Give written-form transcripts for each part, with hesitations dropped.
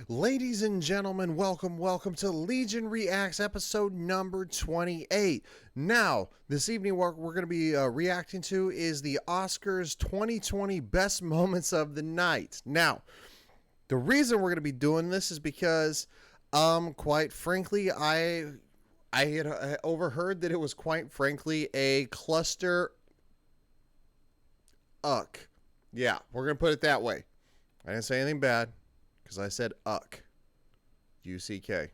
Ladies and gentlemen, welcome to Legion Reacts episode number 28. Now, this evening what we're going to be reacting to is the Oscars 2020 Best Moments of the Night. Now, the reason we're going to be doing this is because, quite frankly, I had overheard that it was quite frankly a cluster uck. Yeah, we're going to put it that way. I didn't say anything bad. Because I said uck. U-C-K.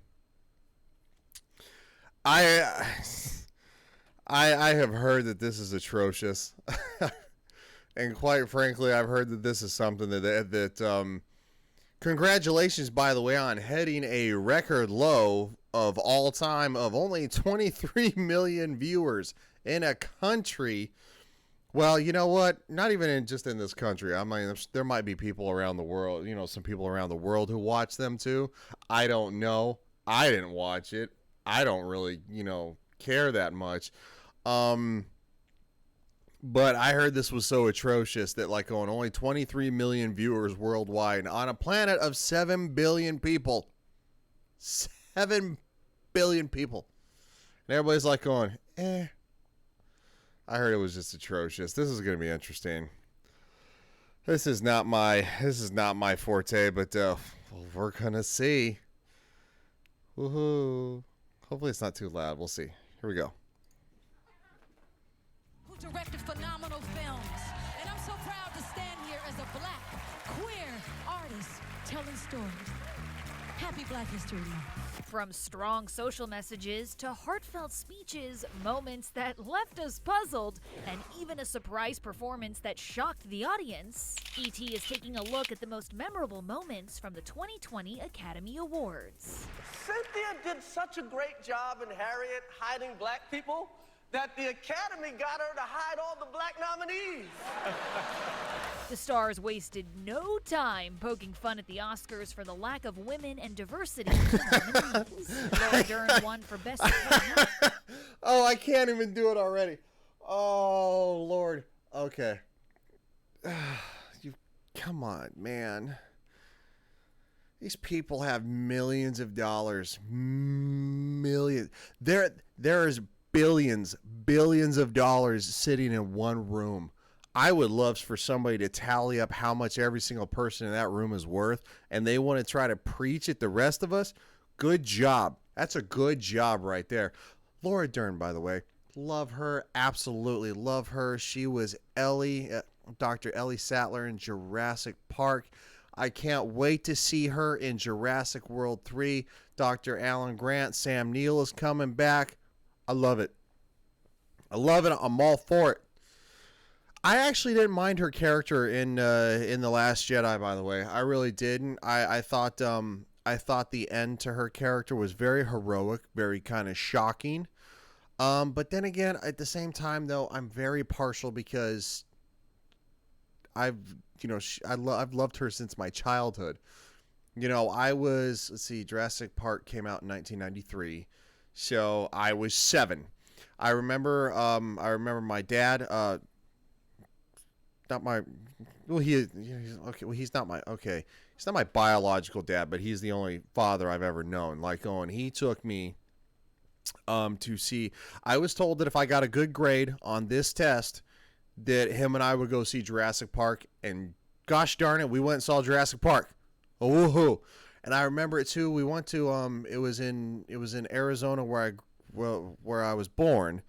I have heard that this is atrocious. And quite frankly, I've heard that this is something that congratulations, by the way, on hitting a record low of all time of only 23 million viewers in a country. Well, you know what? Not even just in this country. I mean, there might be people around the world, some people around the world who watch them too. I don't know. I didn't watch it. I don't really, care that much. But I heard this was so atrocious that on only 23 million viewers worldwide on a planet of 7 billion people. 7 billion people. And everybody's going, eh. I heard it was just atrocious. This is going to be interesting. This is not my forte, but we're going to see. Woohoo. Hopefully it's not too loud. We'll see. Here we go. Who directed phenomenal films. And I'm so proud to stand here as a black, queer artist telling stories. Happy Black History Month. From strong social messages to heartfelt speeches, moments that left us puzzled, and even a surprise performance that shocked the audience, E.T. is taking a look at the most memorable moments from the 2020 Academy Awards. Cynthia did such a great job in Harriet hiding black people that the Academy got her to hide all the black nominees. The stars wasted no time poking fun at the Oscars for the lack of women and diversity in the nominees. Laura Dern won for Best Supporting. Oh, I can't even do it already. Oh, Lord. Okay. Come on, man. These people have millions of dollars. Millions. There is billions of dollars sitting in one room. I would love for somebody to tally up how much every single person in that room is worth, and they want to try to preach at the rest of us. Good job. That's a good job right there. Laura Dern, by the way, love her. Absolutely love her. She was Ellie, Dr. Ellie Sattler in Jurassic Park. I can't wait to see her in Jurassic World 3. Dr. Alan Grant, Sam Neill is coming back. I love it. I love it. I'm all for it. I actually didn't mind her character in The Last Jedi, by the way. I really didn't. I thought the end to her character was very heroic, very kind of shocking. But then again, at the same time, though, I'm very partial because I've loved her since my childhood. Let's see, Jurassic Park came out in 1993. So I was 7. I remember my dad, he's not my biological dad, but he's the only father I've ever known. He took me to see, I was told that if I got a good grade on this test, that him and I would go see Jurassic Park, and gosh darn it, we went and saw Jurassic Park. Oh, woohoo. And I remember it too. We went to it was in Arizona where I was born.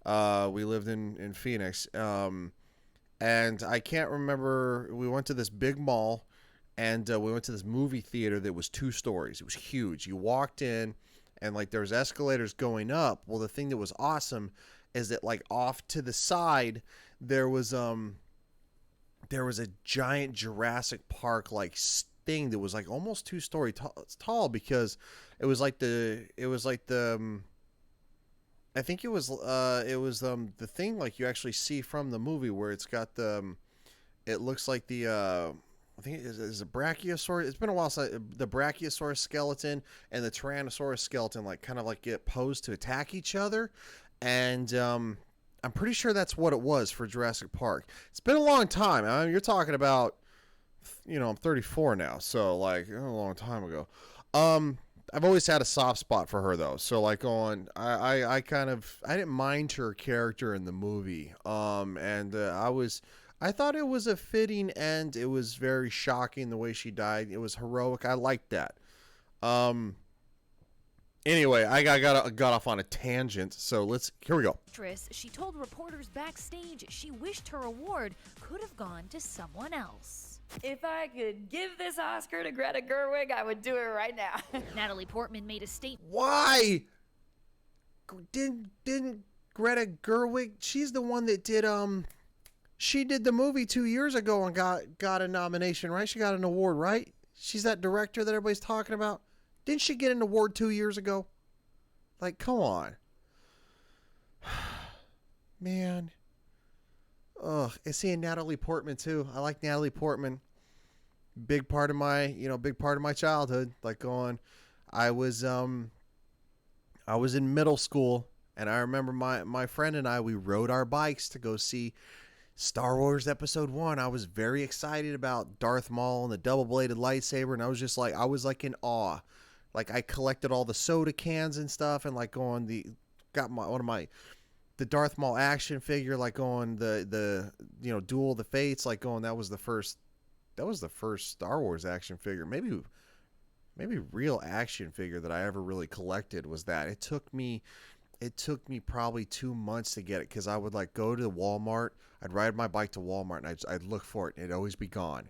We lived in Phoenix. And I can't remember. We went to this big mall, and we went to this movie theater that was 2 stories. It was huge. You walked in, and there was escalators going up. Well, the thing that was awesome is that off to the side there was a giant Jurassic Park thing that was almost 2-story tall, because it was the I think it was the thing you actually see from the movie where it's got it looks like the I think it is a Brachiosaurus. It's been a while since the Brachiosaurus skeleton and the Tyrannosaurus skeleton get posed to attack each other, and I'm pretty sure that's what it was for Jurassic Park. It's been a long time. I mean, you're talking about I'm 34 now, so like a long time ago. I've always had a soft spot for her though. So like I didn't mind her character in the movie. I thought it was a fitting end. It was very shocking the way she died. It was heroic. I liked that. Anyway, I got off on a tangent. So here we go. She told reporters backstage she wished her award could have gone to someone else. If I could give this Oscar to Greta Gerwig, I would do it right now. Natalie Portman made a statement. Why? Didn't Greta Gerwig? She's the one that did she did the movie 2 years ago and got a nomination, right? She got an award, right? She's that director that everybody's talking about. Didn't she get an award 2 years ago? Like, come on. Man. Ugh. And seeing Natalie Portman too. I like Natalie Portman. Big part of my childhood. Like I was in middle school, and I remember my friend and I, we rode our bikes to go see Star Wars Episode 1. I was very excited about Darth Maul and the double-bladed lightsaber, and I was like in awe. Like, I collected all the soda cans and stuff, and like the Darth Maul action figure, like the Duel of the Fates, like that was the first Star Wars action figure. Maybe real action figure that I ever really collected was that. It took me probably 2 months to get it, because I would like go to Walmart. I'd ride my bike to Walmart and I'd look for it and it'd always be gone.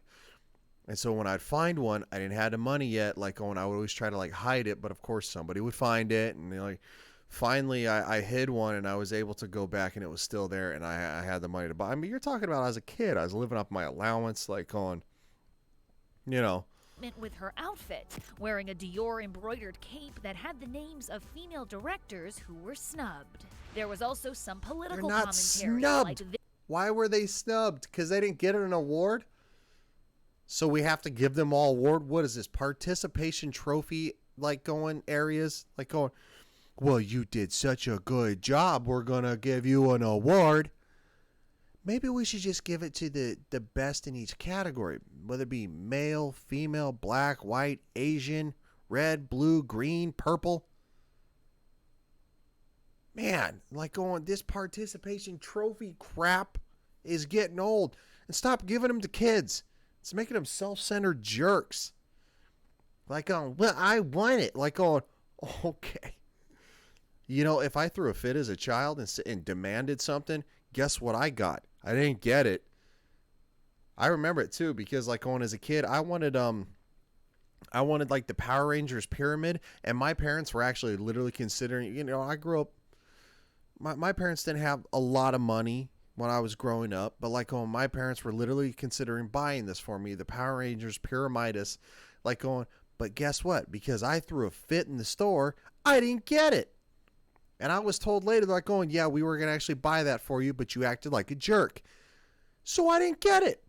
And so when I'd find one, I didn't have the money yet. Like I would always try to like hide it, but of course somebody would find it, and like finally I hid one and I was able to go back and it was still there, and I had the money to buy. I mean, you're talking about as a kid, I was living off my allowance, like With her outfit, wearing a Dior embroidered cape that had the names of female directors who were snubbed. There was also some political They're not commentary. snubbed. Why were they snubbed? Because they didn't get an award? So we have to give them all award? What is this, participation trophy areas? Well, you did such a good job, we're going to give you an award. Maybe we should just give it to the best in each category, whether it be male, female, black, white, Asian, red, blue, green, purple. Man, this participation trophy crap is getting old. And stop giving them to kids. It's making them self-centered jerks. Well, I want it. Okay. If I threw a fit as a child and demanded something, guess what I got? I didn't get it. I remember it too, because as a kid, I wanted like the Power Rangers pyramid, and my parents were actually literally considering, I grew up, my parents didn't have a lot of money when I was growing up, but my parents were literally considering buying this for me, the Power Rangers Pyramidas, but guess what? Because I threw a fit in the store, I didn't get it. And I was told later, yeah, we were going to actually buy that for you, but you acted like a jerk. So I didn't get it.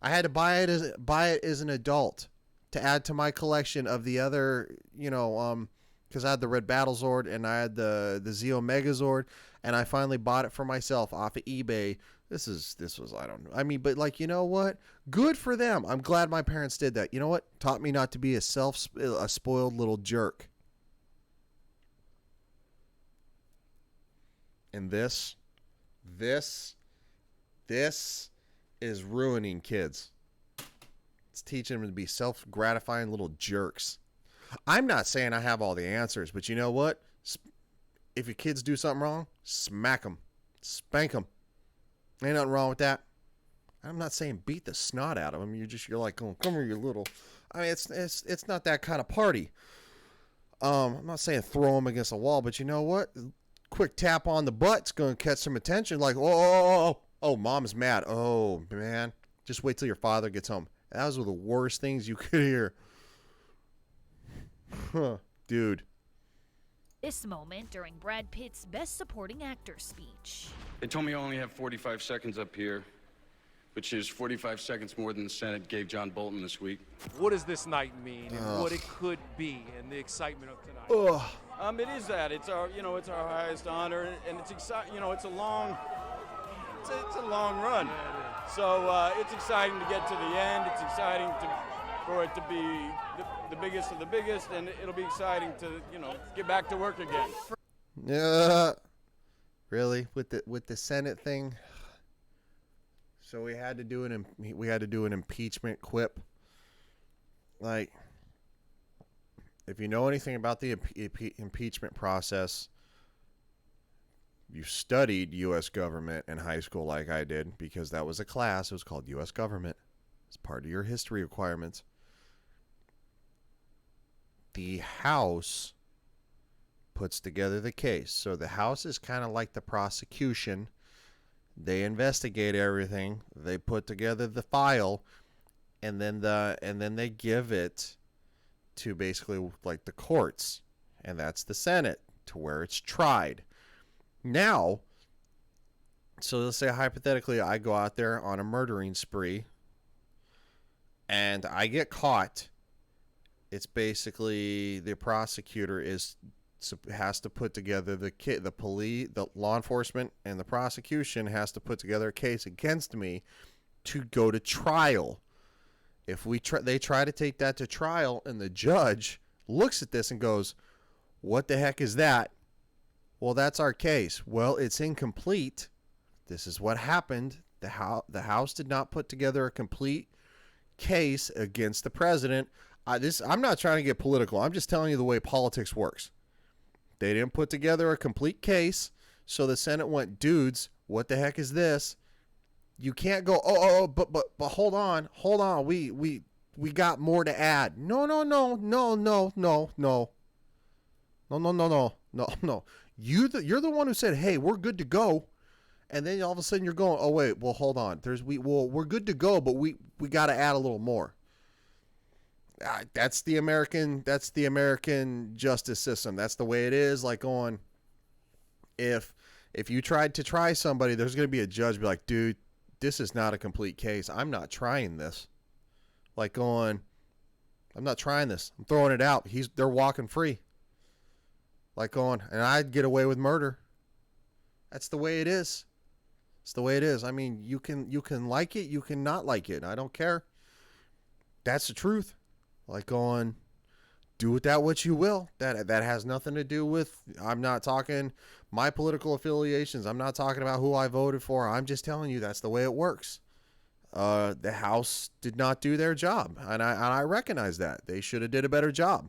I had to buy it as an adult to add to my collection of the other, because I had the Red Battlezord and I had the Zeo Megazord, and I finally bought it for myself off of eBay. This was, I don't know. I mean, but you know what? Good for them. I'm glad my parents did that. You know what? Taught me not to be a spoiled little jerk. And this is ruining kids. It's teaching them to be self-gratifying little jerks. I'm not saying I have all the answers, but you know what? If your kids do something wrong, smack them. Spank them. Ain't nothing wrong with that. I'm not saying beat the snot out of them. You're like, oh, come here, you little. I mean, it's not that kind of party. I'm not saying throw them against a wall, but you know what? Quick tap on the butt's going to catch some attention. Like, oh, mom's mad. Oh, man. Just wait till your father gets home. Those were the worst things you could hear. Dude. This moment during Brad Pitt's Best Supporting Actor speech. They told me I only have 45 seconds up here, which is 45 seconds more than the Senate gave John Bolton this week. What does this night mean, and what it could be, and the excitement of tonight? It is that. It's our, it's our highest honor, and it's exciting. It's a long run. So it's exciting to get to the end. It's exciting for it to be the biggest of the biggest, and it'll be exciting to, get back to work again. Really, with the Senate thing. So we had to do an impeachment quip. Like, if you know anything about the impeachment process, you studied U.S. government in high school like I did, because that was a class. It was called U.S. government. It's part of your history requirements. The House puts together the case. So the House is kind of like the prosecution. They investigate everything. They put together the file, and then they give it to basically like the courts, and that's the Senate, to where it's tried. Now, so let's say hypothetically I go out there on a murdering spree and I get caught. It's basically the prosecutor has to put together the police, the law enforcement, and the prosecution has to put together a case against me to go to trial. If they try to take that to trial, and the judge looks at this and goes, "What the heck is that?" Well, that's our case. Well, it's incomplete. This is what happened. The House did not put together a complete case against the president. I'm not trying to get political. I'm just telling you the way politics works. They didn't put together a complete case, so the Senate went, "Dudes, what the heck is this?" You can't go, but hold on. We got more to add. No. You're the one who said, "Hey, we're good to go," and then all of a sudden you're going, "Oh wait, well hold on. We're good to go, but we got to add a little more." That's the American justice system. That's the way it is. Like, going, if you tried to try somebody, there's going to be a judge be like, "Dude, this is not a complete case. I'm not trying this." Like, going, "I'm not trying this. I'm throwing it out. They're walking free." Like, going, and I'd get away with murder. That's the way it is. It's the way it is. I mean, you can like it, you can not like it. I don't care. That's the truth. Like, going, do with that what you will. That has nothing to do with, I'm not talking my political affiliations. I'm not talking about who I voted for. I'm just telling you that's the way it works. The House did not do their job, and I recognize that. They should have did a better job.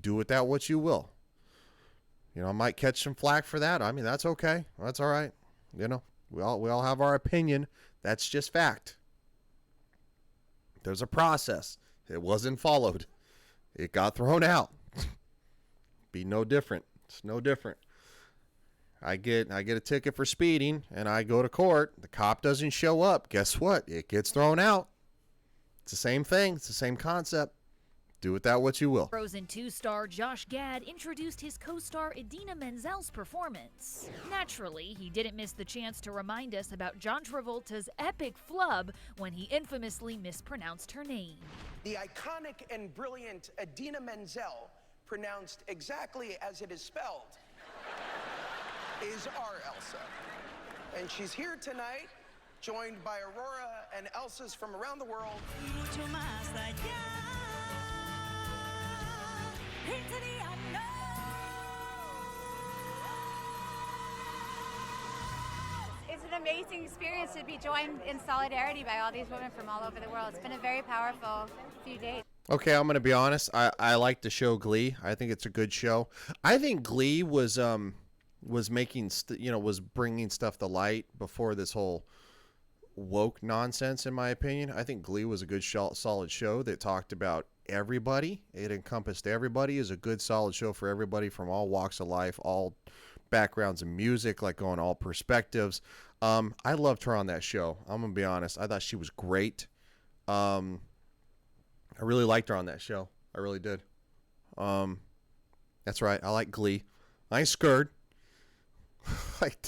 Do with that what you will. I might catch some flack for that. I mean, that's okay. That's all right. We all have our opinion. That's just fact. There's a process. It wasn't followed. It got thrown out. Be no different. It's no different. I get a ticket for speeding, and I go to court. The cop doesn't show up. Guess what? It gets thrown out. It's the same thing. It's the same concept. Do with that what you will. Frozen 2 star Josh Gad introduced his co-star Idina Menzel's performance. Naturally, he didn't miss the chance to remind us about John Travolta's epic flub when he infamously mispronounced her name. The iconic and brilliant Idina Menzel, pronounced exactly as it is spelled, is our Elsa. And she's here tonight, joined by Aurora and Elsas from around the world. It's an amazing experience to be joined in solidarity by all these women from all over the world. It's been a very powerful few days. Okay, I'm going to be honest. I like the show Glee. I think it's a good show. I think Glee was making was bringing stuff to light before this whole woke nonsense, in my opinion. I think Glee was a good solid show that talked about everybody. It encompassed everybody. Is a good solid show for everybody from all walks of life, all backgrounds of music, like on all perspectives. I loved her on that show. I'm gonna be honest. I thought she was great. I really liked her on that show. I really did. That's right. I like Glee. I ain't scared. Like,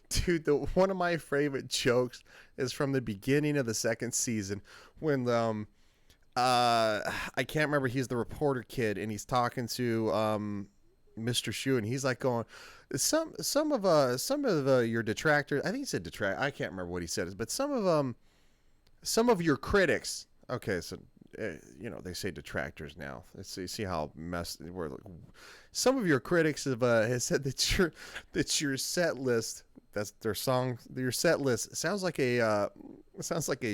dude, one of my favorite jokes is from the beginning of the second season when I can't remember. He's the reporter kid, and he's talking to Mr. Shu, and he's like going, some of your detractors. I think he said detract. I can't remember what he said, but some of your critics. Okay, so they say detractors now. Let's see how messed we're. Some of your critics have said that your set list. That's their song. Your set list sounds like a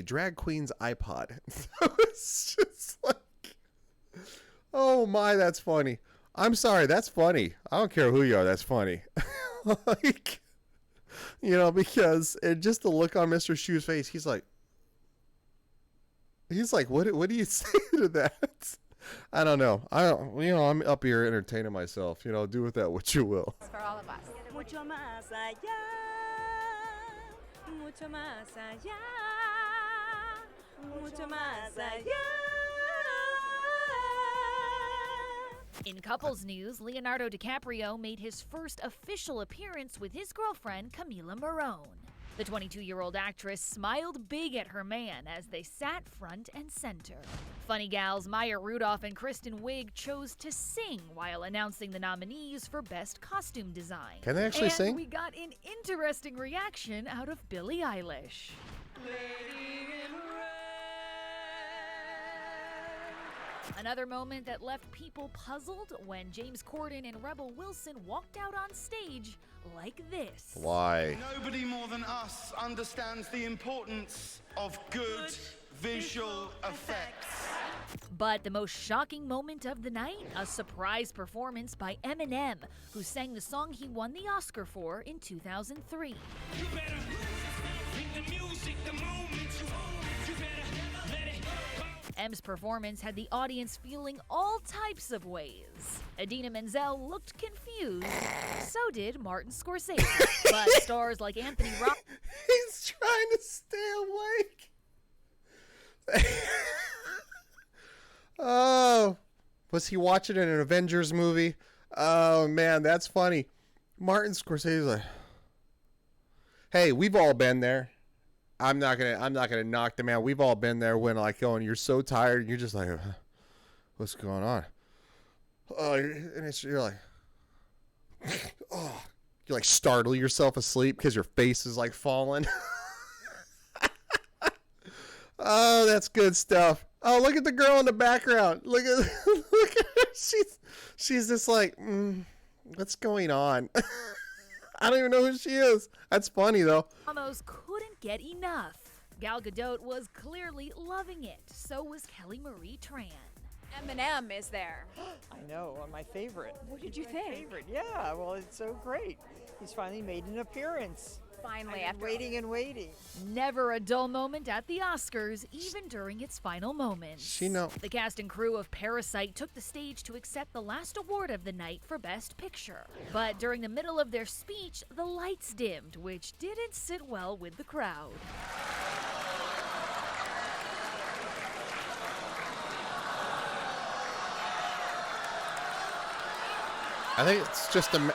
drag queen's iPod. It's just like, oh my, that's funny. I'm sorry, that's funny. I don't care who you are, that's funny. Like, because just the look on Mr. Shu's face, he's like, what do you say to that? I don't know. I'm up here entertaining myself. Do with that what you will. For all of us. Mucho más allá, mucho más allá, mucho más allá. In couples news, Leonardo DiCaprio made his first official appearance with his girlfriend, Camila Morrone. The 22-year-old actress smiled big at her man as they sat front and center. Funny gals Maya Rudolph and Kristen Wiig chose to sing while announcing the nominees for Best Costume Design. Can they actually sing? We got an interesting reaction out of Billie Eilish. Another moment that left people puzzled when James Corden and Rebel Wilson walked out on stage like this. Why? Nobody more than us understands the importance of good visual effects. But the most shocking moment of the night, a surprise performance by Eminem, who sang the song he won the Oscar for in 2003. M's performance had the audience feeling all types of ways. Idina Menzel looked confused. So did Martin Scorsese. But stars like Anthony Rock... He's trying to stay awake. Oh, was he watching an Avengers movie? Oh, man, that's funny. Martin Scorsese's like, hey, we've all been there. I'm not gonna knock the man. We've all been there when you're so tired and you're just like, what's going on? Oh, and you're like, oh, you startle yourself asleep because your face is falling. Oh, that's good stuff. Oh, look at the girl in the background. Look at her. She's just like, what's going on? I don't even know who she is. That's funny, though. Almost couldn't get enough. Gal Gadot was clearly loving it. So was Kelly Marie Tran. Eminem is there. I know, my favorite. What did you think? Favorite. Yeah, well, it's so great. He's finally made an appearance. Finally, I've been waiting and waiting. Never a dull moment at the Oscars, even during its final moments. The cast and crew of Parasite took the stage to accept the last award of the night for Best Picture. But during the middle of their speech, the lights dimmed, which didn't sit well with the crowd. I think it's just a...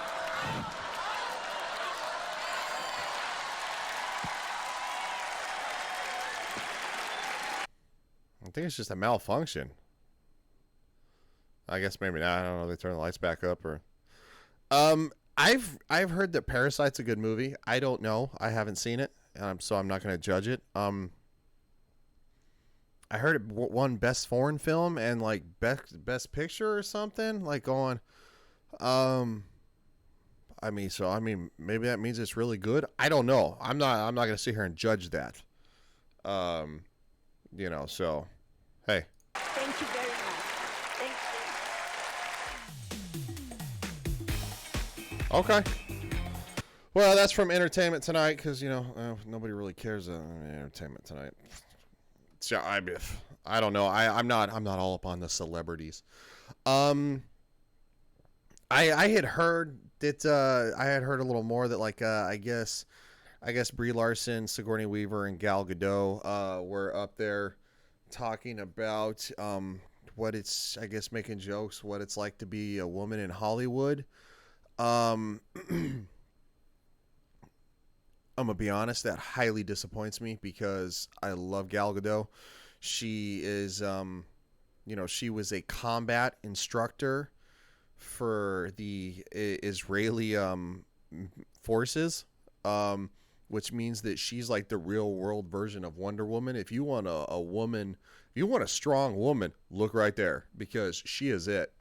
I think it's just a malfunction. I guess maybe not. I don't know. They turn the lights back up or. I've heard that Parasite's a good movie. I don't know. I haven't seen it, so I'm not going to judge it. I heard it won Best Foreign Film and Best Picture or something. Maybe that means it's really good. I don't know. I'm not going to sit here and judge that. So, hey. Thank you very much. Thank you. Okay. Well, that's from Entertainment Tonight because, nobody really cares about Entertainment Tonight. So, I don't know. I'm not all up on the celebrities. I had heard that I had heard a little more that I guess Brie Larson, Sigourney Weaver, and Gal Gadot were up there talking about what it's, I guess, making jokes, what it's like to be a woman in Hollywood. I'm gonna be honest, that highly disappoints me because I love Gal Gadot. She is, she was a combat instructor for the Israeli forces, which means that she's like the real world version of Wonder Woman. If you want a woman, if you want a strong woman, look right there, because she is it.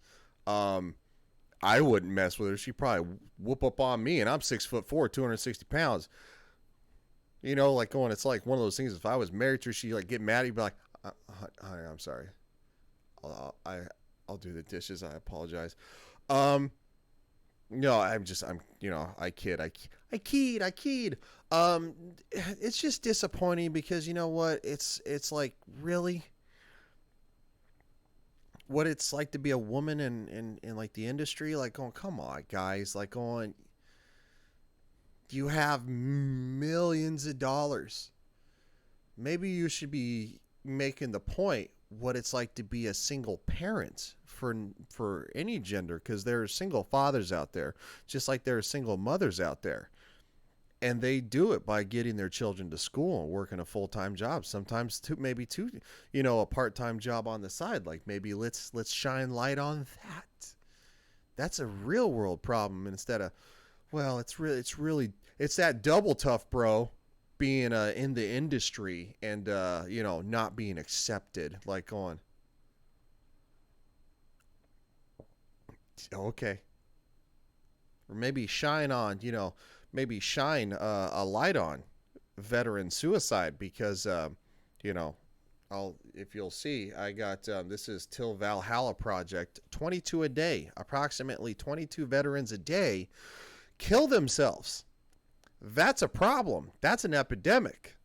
I wouldn't mess with her. She'd probably whoop up on me, and I'm 6'4", 260 pounds. You know, like going, it's like one of those things. If I was married to her, she'd like get mad. He'd be like, honey, I'm sorry. I'll do the dishes. I apologize. No, I kid. It's just disappointing because you know what? It's like, really what it's like to be a woman in like the industry, like going, come on guys, like going, you have millions of dollars. Maybe you should be making the point what it's like to be a single parent for any gender, because there are single fathers out there, just like there are single mothers out there, and they do it by getting their children to school and working a full-time job, sometimes maybe two, a part-time job on the side. Like maybe let's shine light on that. That's a real world problem, instead of, well, it's that double tough bro being in the industry and not being accepted, like going, okay, or maybe shine a light on veteran suicide, because if you'll see, I got this is Till Valhalla Project, 22 a day, approximately 22 veterans a day kill themselves. That's a problem. That's an epidemic.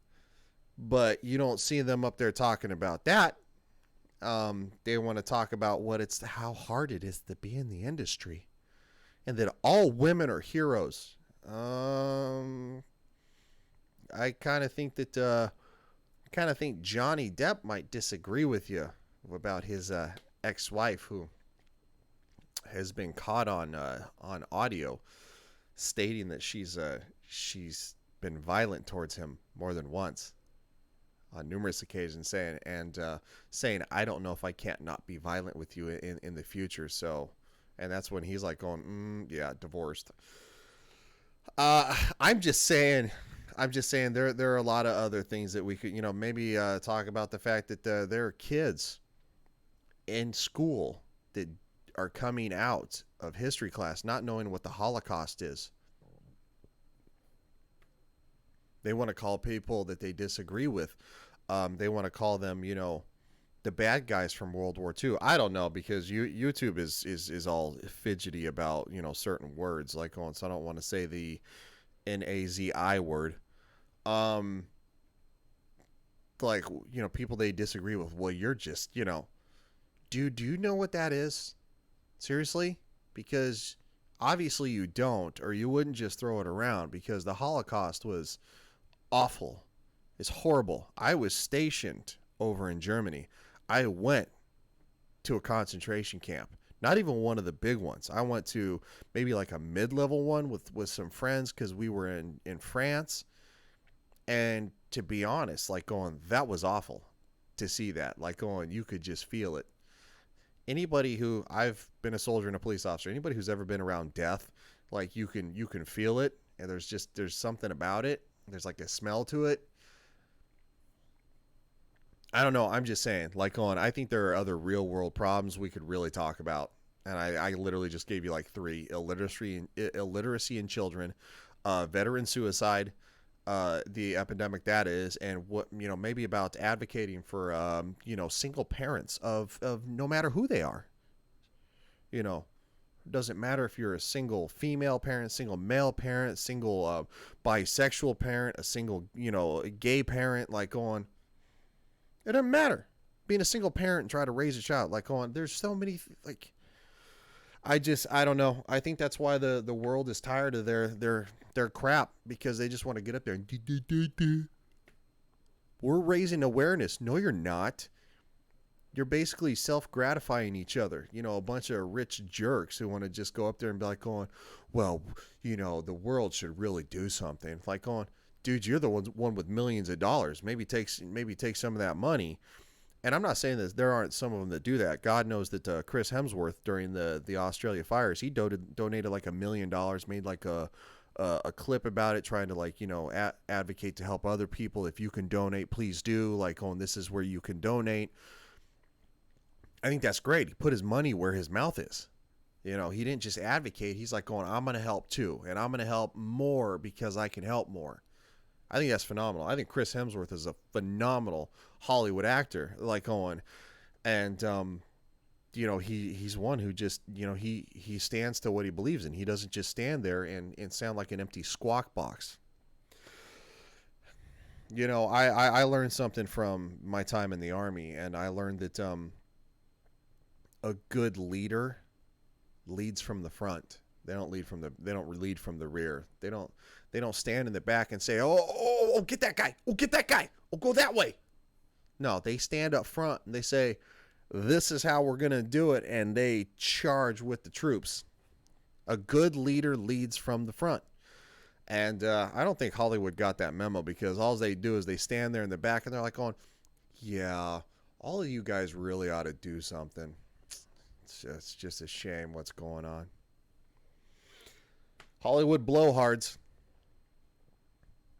But you don't see them up there talking about that. They want to talk about how hard it is to be in the industry, and that all women are heroes. I kind of think Johnny Depp might disagree with you about his ex-wife, who has been caught on audio stating that she's been violent towards him more than once, on numerous occasions, saying I don't know if I can't not be violent with you in the future. So, and that's when he's like going, yeah, divorced. I'm just saying there are a lot of other things that we could, maybe talk about the fact that there are kids in school that are coming out of history class not knowing what the Holocaust is. They want to call people that they disagree with, they want to call them, the bad guys from World War II. I don't know, because YouTube is all fidgety about, certain words, like, so I don't want to say the Nazi word. Like, people they disagree with. Well, you're just, do you know what that is? Seriously? Because obviously you don't, or you wouldn't just throw it around, because the Holocaust was awful. It's horrible. I was stationed over in Germany. I went to a concentration camp. Not even one of the big ones. I went to maybe like a mid-level one with some friends, because we were in France. And to be honest, like going, that was awful to see that. Like going, you could just feel it. Anybody who, I've been a soldier and a police officer, anybody who's ever been around death, like you can feel it. And there's something about it. There's like a smell to it. I don't know. I'm just saying, like going, I think there are other real world problems we could really talk about. And I literally just gave you like 3: illiteracy in children, veteran suicide, the epidemic that is, and what, maybe about advocating for, single parents of no matter who they are. Doesn't matter if you're a single female parent, single male parent, single bisexual parent, a single, gay parent, like going, it doesn't matter. Being a single parent and try to raise a child, like going, there's so many, like, I don't know. I think that's why the world is tired of their crap, because they just want to get up there and we're raising awareness. No, you're not. You're basically self-gratifying each other. A bunch of rich jerks who want to just go up there and be like going, well, the world should really do something. Like going, dude, you're the one with millions of dollars. Maybe take some of that money And I'm not saying that there aren't some of them that do that. God knows that Chris Hemsworth during the Australia fires, he donated like $1 million, made like a clip about it, trying to like, you know, advocate to help other people. If you can donate, please do. Like, oh, this is where you can donate. I think that's great. He put his money where his mouth is. You know, he didn't just advocate. He's like going, I'm going to help too. And I'm going to help more because I can help more. I think that's phenomenal. I think Chris Hemsworth is a phenomenal Hollywood actor, like going, and you know, he's one who just, you know, he stands to what he believes in. He doesn't just stand there and sound like an empty squawk box. You know, I learned something from my time in the Army, and I learned that a good leader leads from the front. They don't lead from the rear. They don't stand in the back and say, oh, get that guy. Oh, get that guy. Oh, go that way. No, they stand up front and they say, this is how we're going to do it. And they charge with the troops. A good leader leads from the front. And I don't think Hollywood got that memo, because all they do is they stand there in the back and they're like going, yeah, all of you guys really ought to do something. It's just a shame what's going on. Hollywood blowhards.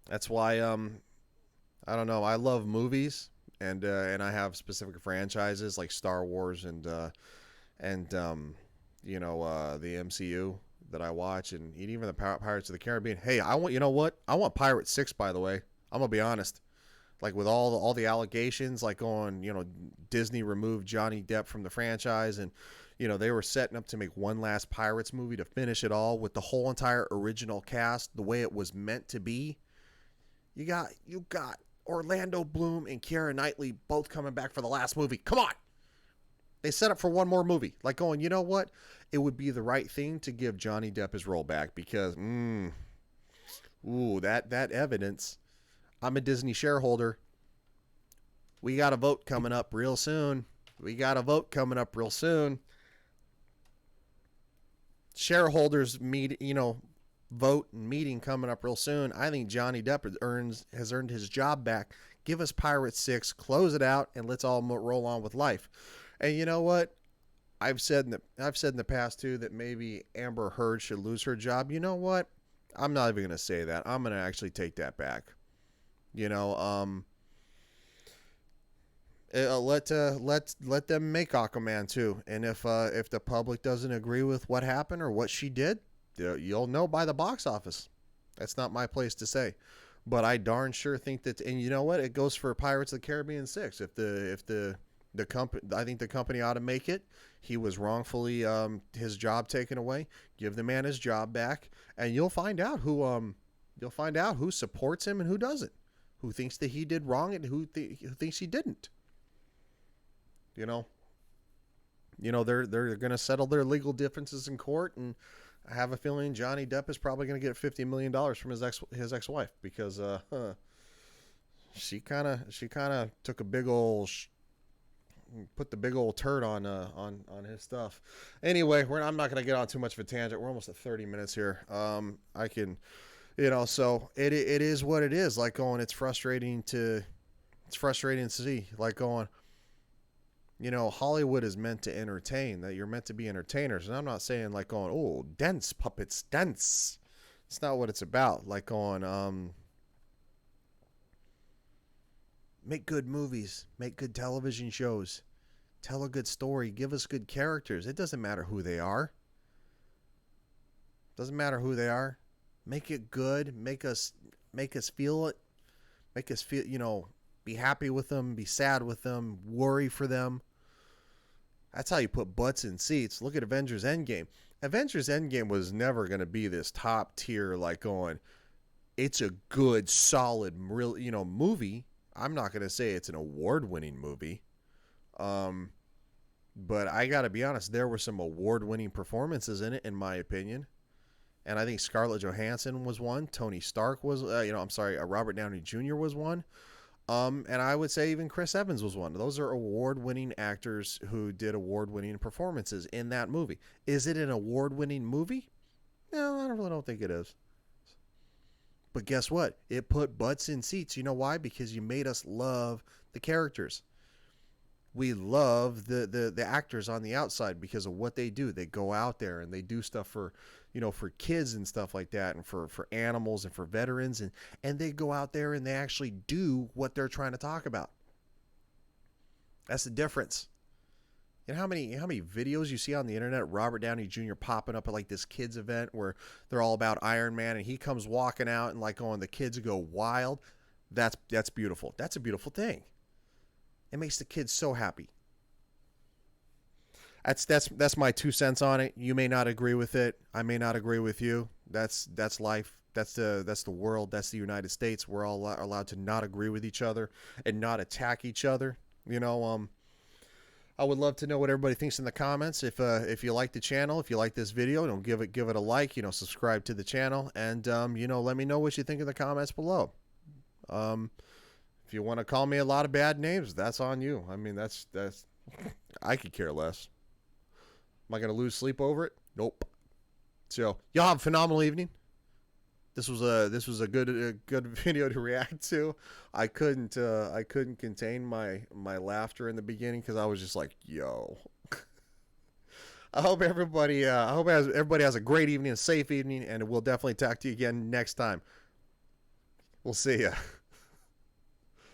That's why I don't know. I love movies, and I have specific franchises like Star Wars and you know, the MCU that I watch, and even the Pirates of the Caribbean. Hey, you know what? I want Pirate 6, by the way. I'm gonna be honest. Like, with all the allegations, like on, you know, Disney removed Johnny Depp from the franchise, and you know, they were setting up to make one last Pirates movie to finish it all with the whole entire original cast the way it was meant to be. You got Orlando Bloom and Keira Knightley both coming back for the last movie. Come on. They set up for one more movie. Like going, you know what? It would be the right thing to give Johnny Depp his role back, because that evidence. I'm a Disney shareholder. We got a vote coming up real soon. Shareholders vote and meeting coming up real soon. I think Johnny Depp has earned his job back. Give us Pirates 6, close it out, and let's all roll on with life. And you know what? I've said in the past too that maybe Amber Heard should lose her job. You know what? I'm not even going to say that. I'm going to actually take that back. You know, let them make Aquaman too. And if the public doesn't agree with what happened or what she did, you'll know by the box office. That's not my place to say, but I darn sure think that. And you know what? It goes for Pirates of the Caribbean 6. If the company, I think the company ought to make it. He was wrongfully his job taken away. Give the man his job back, and you'll find out who supports him and who doesn't. Who thinks that he did wrong and who thinks he didn't. You know, they're going to settle their legal differences in court, and I have a feeling Johnny Depp is probably going to get $50 million from his ex-wife, because she kind of took a big old put the big old turd on his stuff. Anyway, I'm not going to get on too much of a tangent. We're almost at 30 minutes here. I can, so it is what it is. Like going, it's frustrating to see. Like going, Hollywood is meant to entertain. That you're meant to be entertainers, and I'm not saying like going, oh, dense puppets, dense. It's not what it's about. Like going, make good movies, make good television shows, tell a good story, give us good characters. It doesn't matter who they are. Make it good. Make us feel it. Make us feel, be happy with them, be sad with them, worry for them. That's how you put butts in seats. Look at Avengers Endgame. Avengers Endgame was never going to be this top tier, like going, it's a good, solid, real, movie. I'm not going to say it's an award-winning movie. But I got to be honest, there were some award-winning performances in it, in my opinion. And I think Scarlett Johansson was one. Tony Stark was, Robert Downey Jr. was one. And I would say even Chris Evans was one. Those are award-winning actors who did award-winning performances in that movie. Is it an award-winning movie? No, I really don't think it is. But guess what? It put butts in seats. You know why? Because you made us love the characters. We love the actors on the outside because of what they do. They go out there and they do stuff for, for kids and stuff like that, and for animals and for veterans, and they go out there and they actually do what they're trying to talk about. That's the difference. You know how many videos you see on the internet, Robert Downey Jr. popping up at like this kids event where they're all about Iron Man, and he comes walking out and like going, the kids go wild. That's beautiful. That's a beautiful thing. It makes the kids so happy. That's my 2 cents on it. You may not agree with it. I may not agree with you. That's life. That's the world. That's the United States. We're all allowed to not agree with each other and not attack each other. I would love to know what everybody thinks in the comments. If you like the channel, if you like this video, give it a like. Subscribe to the channel, and let me know what you think in the comments below. If you want to call me a lot of bad names, that's on you. I mean, that's I could care less. Am I gonna lose sleep over it? Nope. So y'all have a phenomenal evening. This was a good video to react to. I couldn't contain my laughter in the beginning because I was just like, yo. I hope everybody has a great evening, a safe evening, and we'll definitely talk to you again next time. We'll see ya.